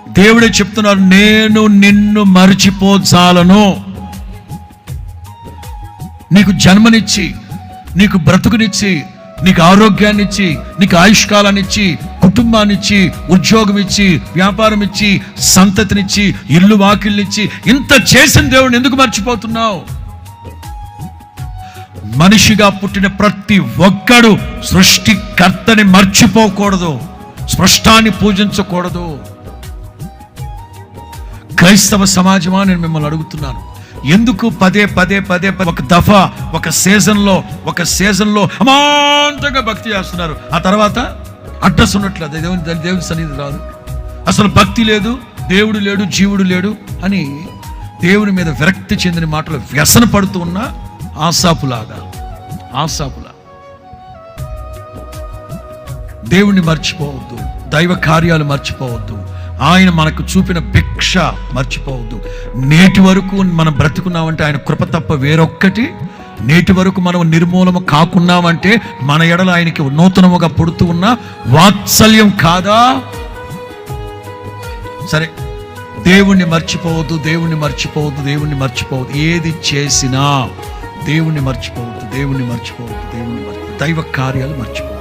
దేవుడే చెప్తున్నారు, నేను నిన్ను మరిచిపోజాలను. నీకు జన్మనిచ్చి, నీకు బ్రతుకునిచ్చి, నీకు ఆరోగ్యాన్ని ఇచ్చి, నీకు ఆయుష్కాలాన్ని ఇచ్చి, కుటుంబాన్ని ఇచ్చి, ఉద్యోగం ఇచ్చి, వ్యాపారం ఇచ్చి, సంతతినిచ్చి, ఇల్లు వాకిళ్ళనిచ్చి, ఇంత చేసిన దేవుడిని ఎందుకు మర్చిపోతున్నావు? మనిషిగా పుట్టిన ప్రతి ఒక్కడు సృష్టికర్తని మర్చిపోకూడదు, స్పష్టాన్ని పూజించకూడదు. క్రైస్తవ సమాజమా, నేను మిమ్మల్ని అడుగుతున్నాను, ఎందుకు పదే పదే పదే ఒక దఫా ఒక సీజన్లో అమాంతంగా భక్తి చేస్తున్నారు, ఆ తర్వాత అడ్రస్ ఉన్నట్లేదు, దేవుని సన్నిధి రాదు, అసలు భక్తి లేదు, దేవుడు లేడు, జీవుడు లేడు అని దేవుని మీద విరక్తి చెందిన మాటలు వ్యసన పడుతూ ఉన్న ఆసాపులా దేవుణ్ణి మర్చిపోవద్దు, దైవ కార్యాలు మర్చిపోవద్దు, ఆయన మనకు చూపిన భిక్ష మర్చిపోవద్దు. నేటి వరకు మనం బ్రతుకున్నామంటే ఆయన కృప తప్ప వేరొక్కటి, నేటి వరకు మనం నిర్మూలన కాకున్నామంటే మన ఎడల ఆయనకి నూతనముగా పుడుతూ ఉన్న వాత్సల్యం కాదా? సరే, దేవుణ్ణి మర్చిపోవద్దు. ఏది చేసినా దేవుణ్ణి మర్చిపోవద్దు. దైవ కార్యాలు మర్చిపోవద్దు.